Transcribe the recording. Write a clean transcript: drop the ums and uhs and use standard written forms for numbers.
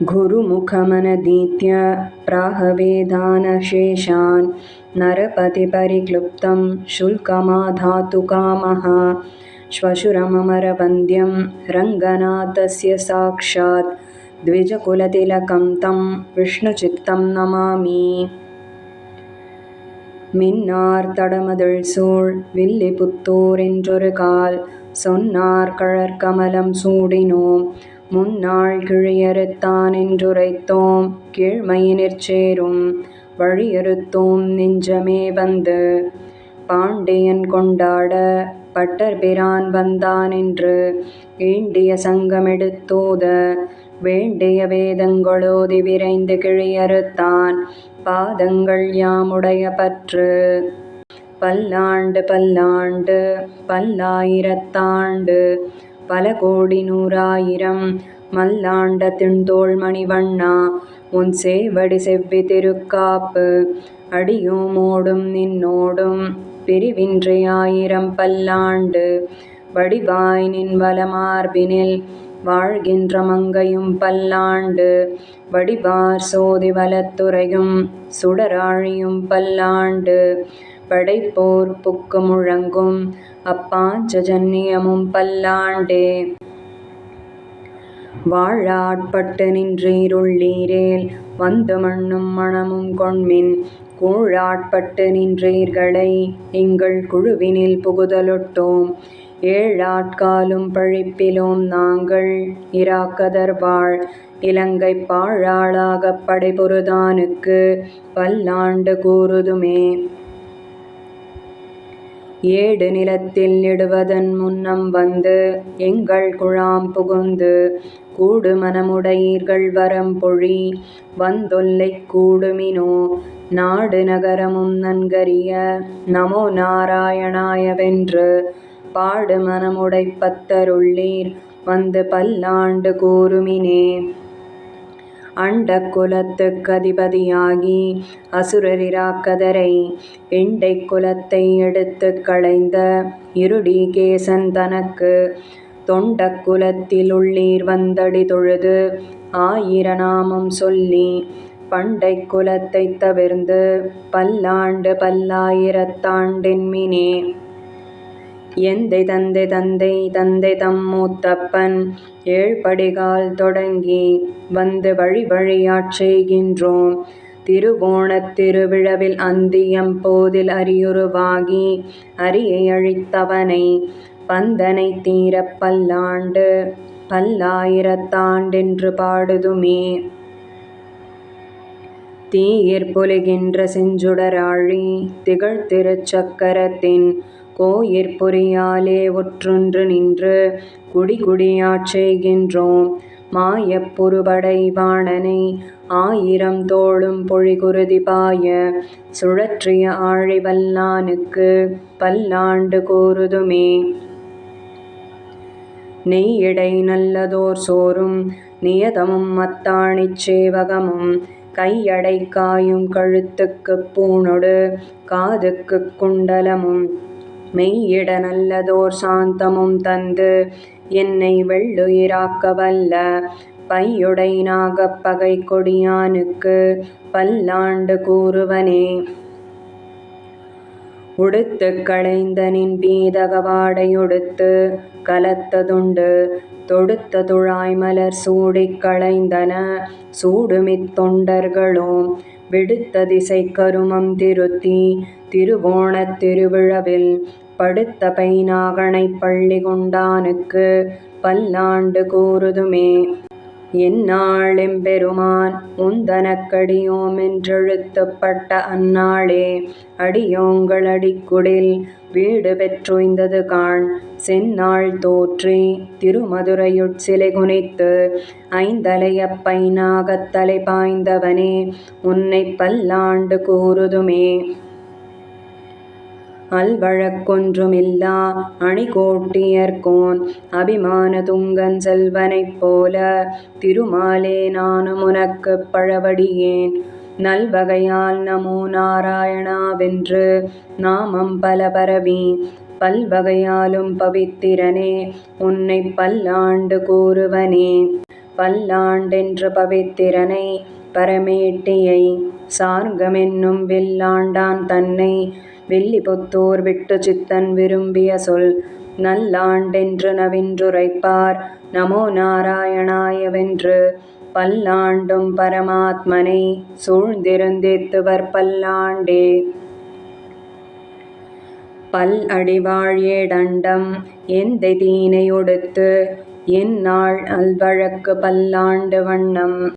गुरुमुखमनदीत्य प्राहवेदानशेषान् नरपतिपरिक्लुप्तं शुल्कमाधातु कामः श्वशुरममरवन्द्यं रङ्गनाथस्य साक्षात् द्विजकुलतिलकं तं विष्णुचित्तं नमामि। மின்னார் தடமதிள் சூழ் வில்லிபுத்தூர் என்றொரு கால் சொன்னார் கழற்கமலம் சூடினோம் முன்னாள் கிழியறுத்தான் என்றுரைத்தோம் கீழ்மையினிற்சேரும் வழியறுத்தோம் நெஞ்சமே வந்து பாண்டியன் கொண்டாட பட்டர்பிரான் வந்தான் என்று ஈண்டிய சங்கமெடுத்தோத வேண்டிய வேதங்களோதி விரைந்து கிழியறுத்தான் பாதங்கள் யாமுடைய பற்று பல்லாண்டு பல்லாண்டு பல்லாயிரத்தாண்டு பல கோடி நூறாயிரம் மல்லாண்ட திண்தோள் மணிவண்ணா உன் சேவடி செவ்வி திருக்காப்பு அடியோமோடும் நின்னோடும் பிரிவின்றி ஆயிரம் பல்லாண்டு வடிவாய் நின் வலமார்பினில் வாழ்கின்ற மங்கையும் பல்லாண்டு வடிவார் சோதி வலத்துறையும் சுடராழியும் பல்லாண்டு படைப்போர் புக்கு முழங்கும் அப்பாஞ்சஜன்யமும் பல்லாண்டே. வாழாட்பட்டு நின்றீருள்ளீரேல் வந்து மண்ணும் மணமும் கொண்மின் கூழாட்பட்டு நின்றீர்களை எங்கள் குழுவினில் புகுதலொட்டோம் ஏழாட்காலும் பழிப்பிலோம் நாங்கள் இராக்கதர்வாழ் இலங்கை பாழாளாகப் படைபொருதானுக்கு பல்லாண்டு கூறுதுமே. ஏடு நிலத்தில் இடுவதன் முன்னம் வந்து எங்கள் குழாம் புகுந்து கூடு மனமுடையீர்கள் வரம் பொழி வந்தொல்லை கூடுமினோ நாடு நகரமும் நன்கரிய நமோ நாராயணாயவென்று பாடு மனமுடை பத்தருள்ளீர் வந்து பல்லாண்டு கூறுமினே. அண்ட குலத்துக்கு அதிபதியாகி அசுரரிராக்கதரை எண்டை குலத்தை எடுத்து களைந்த இருடிகேசன் தனக்கு தொண்ட குலத்தில் உள்ளீர் வந்தடி தொழுது ஆயிரநாமம் சொல்லி பண்டை குலத்தை தவிர்ந்து பல்லாண்டு பல்லாயிரத்தாண்டென்மினே. எந்தை தந்தை தந்தை தந்தை தம் மூத்தப்பன் ஏழ்படிகால் தொடங்கி வந்து வழி வழியாட் செய்கின்றோம் திருவோணத் திருவிழவில் அந்தியம் போதில் அரியுருவாகி அரியை அழித்தவனை பந்தனை தீரப் பல்லாண்டு பல்லாயிரத்தாண்டென்று பாடுதுமே. தீயிற் பொலிகின்ற செஞ்சுடராழி திகழ் திருச்சக்கரத்தின் கோயிற் பொறியாலே ஒற்றொன்று நின்று குடி குடியாட் செய்கின்றோம் மாயப் பொருபடை வாணனை ஆயிரம் தோளும் பொழிகுருதி பாய சுழற்றிய ஆழிவல்லானுக்கு பல்லாண்டு கூறுதுமே. நெய்யிடை நல்லதோர் சோறும் நியதமும் மத்தாணிச் சேவகமும் கையடை காயும் கழுத்துக்குப் பூணொடு காதுக்குக் குண்டலமும் மெய்யிட நல்லதோர் சாந்தமும் தந்து என்னை வெள்ளுயிராக்க வல்ல பையுடை நாகப் பகை கொடியானுக்கு பல்லாண்டு கூறுவனே. உடுத்து களைந்த நின் பீதகவாடையுடுத்து கலத்ததுண்டு தொடுத்த துழாய் மலர் சூடிக் களைந்தன சூடுமித் தொண்டர்களோம் விடுத்த திசை கருமம் திருத்தி திருவோணத் திருவிழவில் படுத்த பைநாகணைப் பள்ளி கொண்டானுக்கு பல்லாண்டு கூறுதுமே. எந்நாள் எம்பெருமான் உந்தனக்கடியோம் என்றெழுத்துப்பட்ட அந்நாளே அடியோங்கள் அடிக்குடில் வீடு பெற்றுய்ந்தது காண் செந்நாள் தோற்றி திருமதுரையுட் சிலை குனித்து ஐந்தலையப் பைநாகத் தலை பாய்ந்தவனே உன்னைப் பல்லாண்டு கூறுதுமே. அல்வழக்கொன்றுமில்லா அணிகோட்டியர்கோன் அபிமான துங்கன் செல்வனைப் போல திருமாலே நானும் உனக்குப் பழவடியேன் நல்வகையால் நமோ நாராயணாவென்று நாமம் பல பரவி பல்வகையாலும் பவித்திரனே உன்னைப் பல்லாண்டு கூறுவனே. பல்லாண்டென்று பவித்திரனை பரமேட்டியை சார்கமென்னும் வில்லாண்டான் தன்னை வில்லிபுத்தூர் விட்டு சித்தன் விரும்பிய சொல் நல்லாண்டென்று நவின்றுரைப்பார் நமோ நாராயணாயவென்று பல்லாண்டும் பரமாத்மனை சூழ்ந்திருந்தேத்துவர் பல்லாண்டே. பல் அடிவாழேடண்டம் எந்தை தீனை உடுத்து எந்நாள் அல்வழக்கு பல்லாண்டு வண்ணம்